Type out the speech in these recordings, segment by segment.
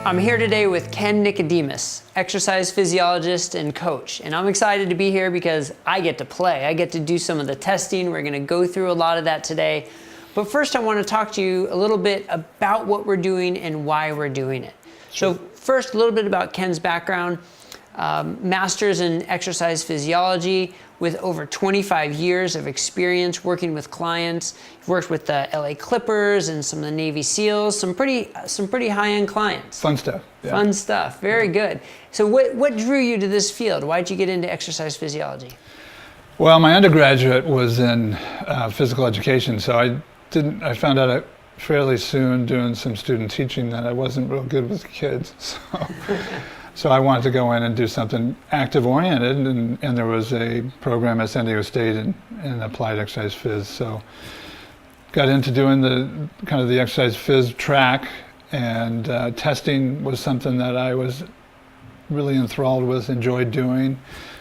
I'm here today with Ken Nicodemus, exercise physiologist and coach. And I'm excited to be here because I get to play. I get to do some of the testing. We're going to go through a lot of that today. But first, I want to talk to you a little bit about what we're doing and why we're doing it. Sure. So first, a little bit about Ken's background. Master's in exercise physiology with over 25 years of experience working with clients. He's worked with the LA Clippers and some of the Navy SEALs, some pretty high-end clients. Fun stuff. Yeah. Fun stuff, very good. So what drew you to this field? Why'd you get into exercise physiology? Well, my undergraduate was in physical education, so I found out fairly soon doing some student teaching that I wasn't real good with kids. So I wanted to go in and do something active-oriented, and there was a program at San Diego State in applied exercise phys. So got into doing the exercise phys track, and testing was something that I was really enthralled with, enjoyed doing.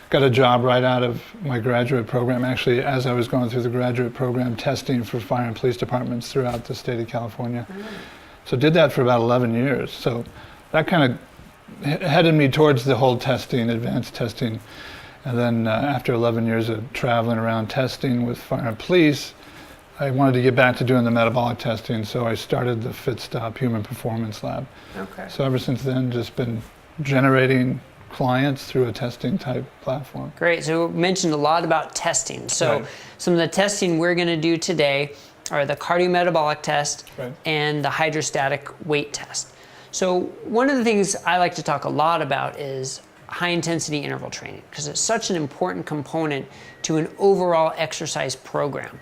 Got a job right out of my graduate program, actually, as I was going through the graduate program, testing for fire and police departments throughout the state of California. So did that for about 11 years. So that kind of headed me towards the whole testing, advanced testing. And then after 11 years of traveling around testing with fire and police, I wanted to get back to doing the metabolic testing, so I started the FitStop Human Performance Lab. Okay. So ever since then, just been generating clients through a testing type platform. Great, so we mentioned a lot about testing. So Some of the testing we're gonna do today are the cardiometabolic test and the hydrostatic weight test. So one of the things I like to talk a lot about is high intensity interval training, because it's such an important component to an overall exercise program.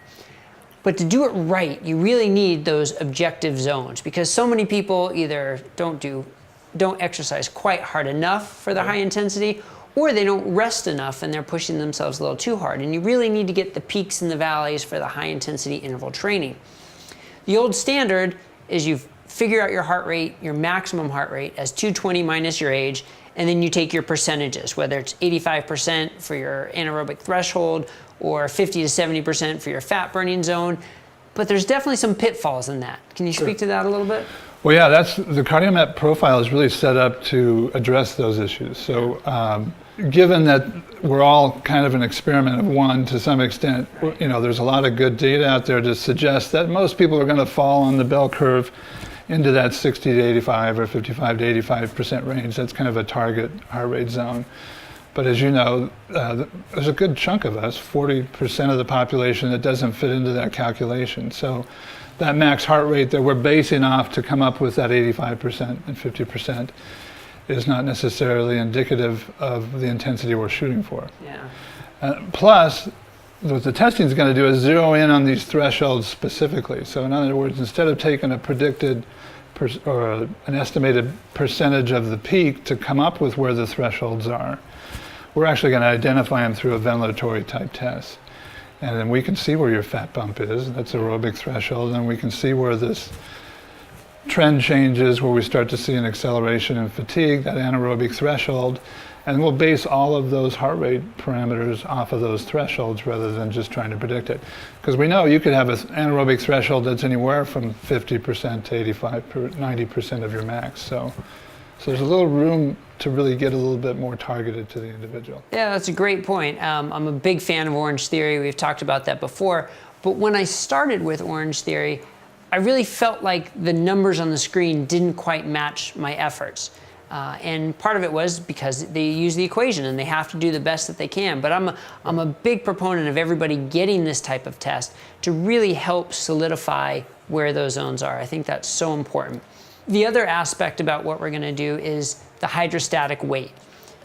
But to do it right, you really need those objective zones, because so many people either don't exercise quite hard enough for the high intensity, or they don't rest enough and they're pushing themselves a little too hard. And you really need to get the peaks and the valleys for the high intensity interval training. The old standard is you figure out your heart rate, your maximum heart rate, as 220 minus your age, and then you take your percentages, whether it's 85% for your anaerobic threshold or 50 to 70% for your fat burning zone. But there's definitely some pitfalls in that. Can you speak to that a little bit? Well, yeah, the CardioMet profile is really set up to address those issues. So given that we're all kind of an experiment of one to some extent, there's a lot of good data out there to suggest that most people are going to fall on the bell curve into that 60 to 85 or 55 to 85% range. That's kind of a target heart rate zone. But as you know, there's a good chunk of us, 40% of the population, that doesn't fit into that calculation. So that max heart rate that we're basing off to come up with that 85% and 50% is not necessarily indicative of the intensity we're shooting for. Yeah. Plus, what the testing is going to do is zero in on these thresholds specifically. So in other words, instead of taking a predicted or an estimated percentage of the peak to come up with where the thresholds are, we're actually going to identify them through a ventilatory type test. And then we can see where your fat bump is, that's aerobic threshold, and we can see where this trend changes, where we start to see an acceleration in fatigue, that anaerobic threshold, and we'll base all of those heart rate parameters off of those thresholds rather than just trying to predict it. Because we know you could have an anaerobic threshold that's anywhere from 50% to 85, 90% of your max. So there's a little room to really get a little bit more targeted to the individual. Yeah, that's a great point. I'm a big fan of Orange Theory. We've talked about that before. But when I started with Orange Theory, I really felt like the numbers on the screen didn't quite match my efforts. And part of it was because they use the equation and they have to do the best that they can. But I'm a big proponent of everybody getting this type of test to really help solidify where those zones are. I think that's so important. The other aspect about what we're going to do is the hydrostatic weight.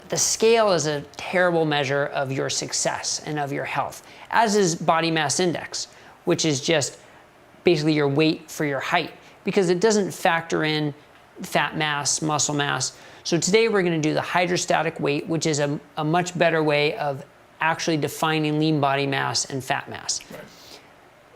The scale is a terrible measure of your success and of your health, as is body mass index, which is just basically your weight for your height, because it doesn't factor in fat mass, muscle mass. So today we're going to do the hydrostatic weight, which is a much better way of actually defining lean body mass and fat mass. Right.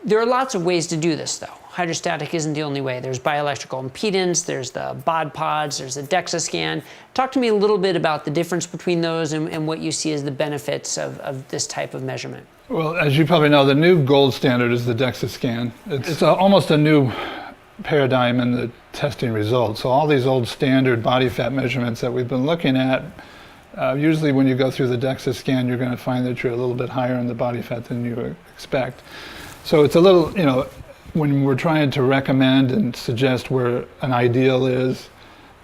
There are lots of ways to do this, though. Hydrostatic isn't the only way. There's bioelectrical impedance, there's the bod pods, there's the DEXA scan. Talk to me a little bit about the difference between those and what you see as the benefits of this type of measurement. Well, as you probably know, the new gold standard is the DEXA scan. It's almost a new paradigm in the testing results. So all these old standard body fat measurements that we've been looking at, usually when you go through the DEXA scan, you're going to find that you're a little bit higher in the body fat than you expect. So it's a little, when we're trying to recommend and suggest where an ideal is,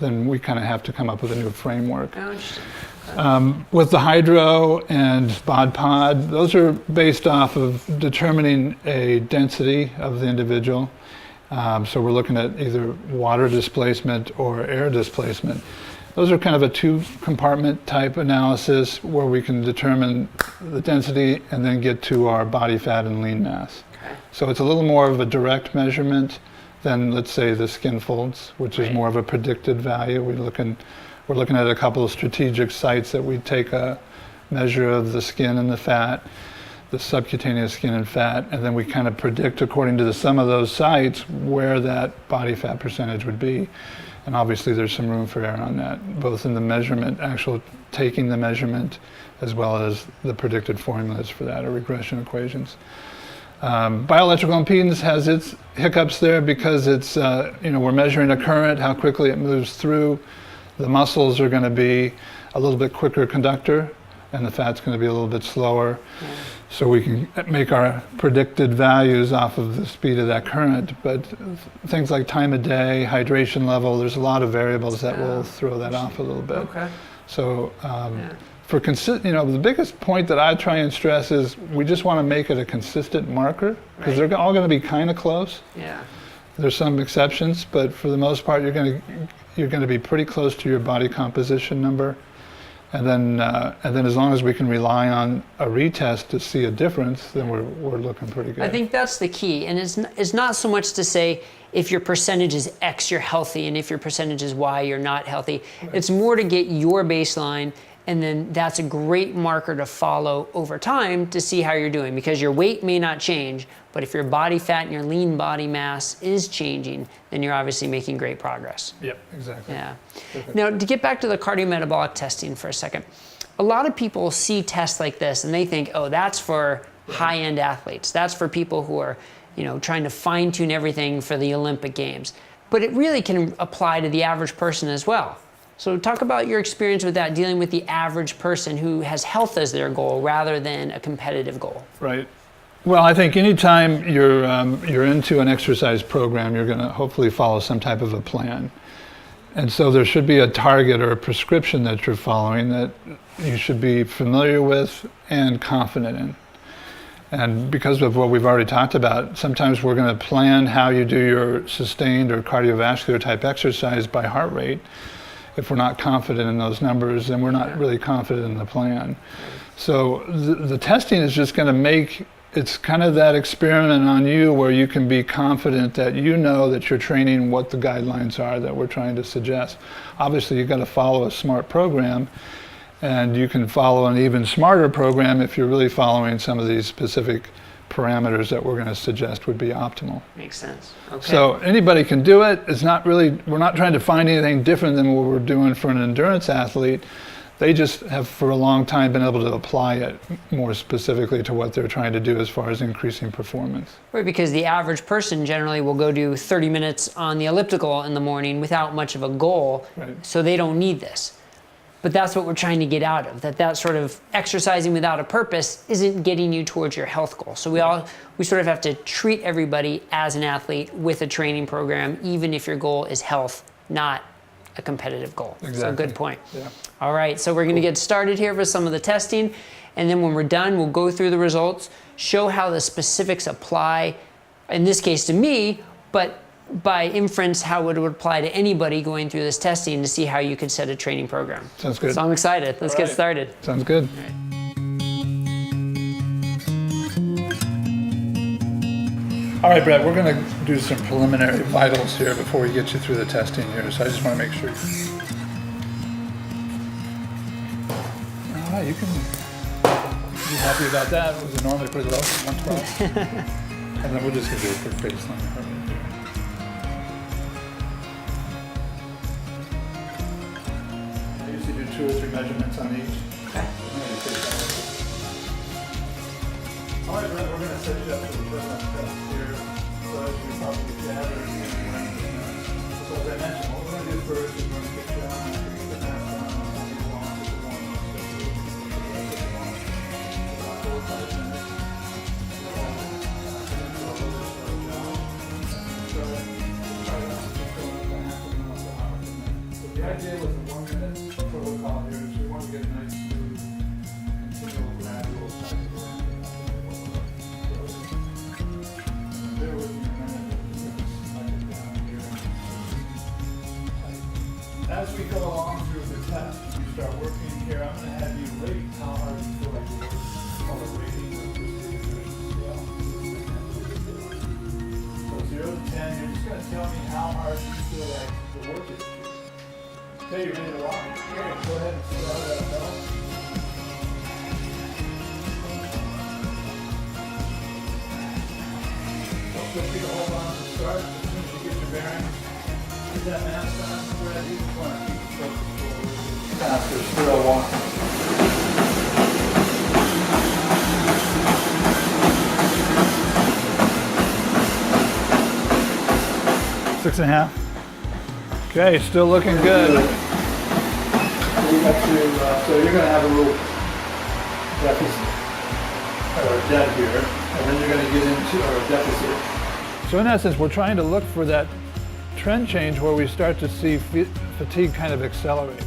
then we kind of have to come up with a new framework. Oh, interesting. With the hydro and bod-pod, those are based off of determining a density of the individual. So we're looking at either water displacement or air displacement. Those are kind of a two-compartment type analysis where we can determine the density and then get to our body fat and lean mass. Okay. So it's a little more of a direct measurement than, let's say, the skin folds, which is more of a predicted value. We're looking at a couple of strategic sites that we take a measure of the skin and the fat, the subcutaneous skin and fat, and then we kind of predict according to the sum of those sites where that body fat percentage would be. And obviously there's some room for error on that, both in the measurement, actual taking the measurement, as well as the predicted formulas for that, or regression equations. Bioelectrical impedance has its hiccups there because it's, we're measuring a current, how quickly it moves through. The muscles are going to be a little bit quicker conductor, and the fat's going to be a little bit slower. Yeah. So we can make our predicted values off of the speed of that current. But things like time of day, hydration level, there's a lot of variables that will throw that off a little bit. Okay. So the biggest point that I try and stress is we just want to make it a consistent marker, because they're all going to be kind of close. Yeah. There's some exceptions, but for the most part, you're going to be pretty close to your body composition number, and then as long as we can rely on a retest to see a difference, then we're looking pretty good. I think that's the key, and it's not so much to say if your percentage is X, you're healthy, and if your percentage is Y, you're not healthy. Right. It's more to get your baseline, and then that's a great marker to follow over time to see how you're doing, because your weight may not change, but if your body fat and your lean body mass is changing, then you're obviously making great progress. Yep, exactly. Yeah. Perfect. Now, to get back to the cardiometabolic testing for a second, a lot of people see tests like this and they think, oh, that's for high-end athletes. That's for people who are, trying to fine-tune everything for the Olympic Games. But it really can apply to the average person as well. So talk about your experience with that, dealing with the average person who has health as their goal rather than a competitive goal. Right. Well, I think anytime you're into an exercise program, you're going to hopefully follow some type of a plan. And so there should be a target or a prescription that you're following that you should be familiar with and confident in. And because of what we've already talked about, sometimes we're going to plan how you do your sustained or cardiovascular type exercise by heart rate. If we're not confident in those numbers, then we're not really confident in the plan. So the testing is just going to make, it's kind of that experiment on you where you can be confident that you know that you're training what the guidelines are that we're trying to suggest. Obviously, you've got to follow a smart program, and you can follow an even smarter program if you're really following some of these specific parameters that we're going to suggest would be optimal. Makes sense. Okay. So anybody can do it. It's not really, we're not trying to find anything different than what we're doing for an endurance athlete. They just have for a long time been able to apply it more specifically to what they're trying to do as far as increasing performance. Right, because the average person generally will go do 30 minutes on the elliptical in the morning without much of a goal, so they don't need this. But that's what we're trying to get out of, that sort of exercising without a purpose isn't getting you towards your health goal. So we sort of have to treat everybody as an athlete with a training program, even if your goal is health, not a competitive goal. Exactly. So good point. Yeah. All right, so we're going to get started here with some of the testing, and then when we're done, we'll go through the results, show how the specifics apply, in this case to me, but by inference, how it would apply to anybody going through this testing to see how you could set a training program. Sounds good. So I'm excited. Let's get started. Sounds good. All right, Brett, we're going to do some preliminary vitals here before we get you through the testing here. So I just want to make sure. All right, you can be happy about that. It was normally pretty low, 112. And then we're just going to do a quick baseline. Do 2 or 3 measurements on each. Okay. All right, Brett, we're going to set you up for the first test here. So we probably gather in the So as I mentioned, what we're going to do first is we're going to get down and get the mask on and you want to the one the idea was a 1 minute protocol here, so we want to get a nice smooth, continual, gradual cycle. Bear with me a minute, I'm just going to slide it down here. As we go along through the test, we start working here, I'm going to have you rate how hard you feel like you're working. Call it rating with the exertion scale. So 0 to 10, you're just going to tell me how hard you feel like the work is. Okay, you ready to walk? Okay, go ahead and start that bell. Don't feel free to hold on to start as soon as you get your bearings. Get that mask on, Brad. You just want to keep the focus forward. Faster, still walking. 6.5. Okay, still looking good. So you're going to have a little deficit, or debt here, and then you're going to get into a deficit. So in essence, we're trying to look for that trend change where we start to see fatigue kind of accelerate.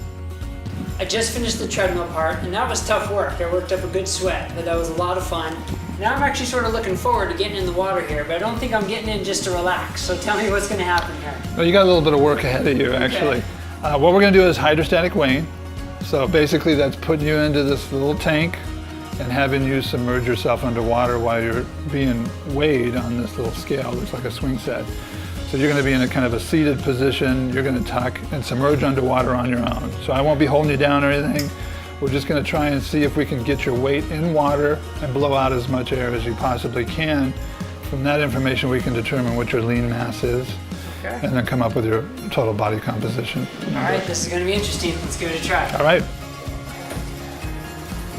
I just finished the treadmill part, and that was tough work. I worked up a good sweat, but that was a lot of fun. Now I'm actually sort of looking forward to getting in the water here, but I don't think I'm getting in just to relax. So tell me what's going to happen here. Well, you got a little bit of work ahead of you, actually. Okay. What we're going to do is hydrostatic weight. So basically that's putting you into this little tank and having you submerge yourself underwater while you're being weighed on this little scale. Looks like a swing set. So you're going to be in a kind of a seated position. You're going to tuck and submerge underwater on your own. So I won't be holding you down or anything. We're just going to try and see if we can get your weight in water and blow out as much air as you possibly can. From that information, we can determine what your lean mass is, and then come up with your total body composition. All right, this is going to be interesting. Let's give it a try. All right.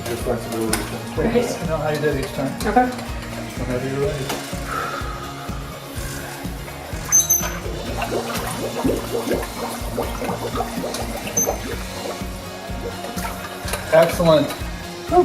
Your flexibility. Great. I know how you did each time. Okay. Whenever you're ready. Excellent. Whew.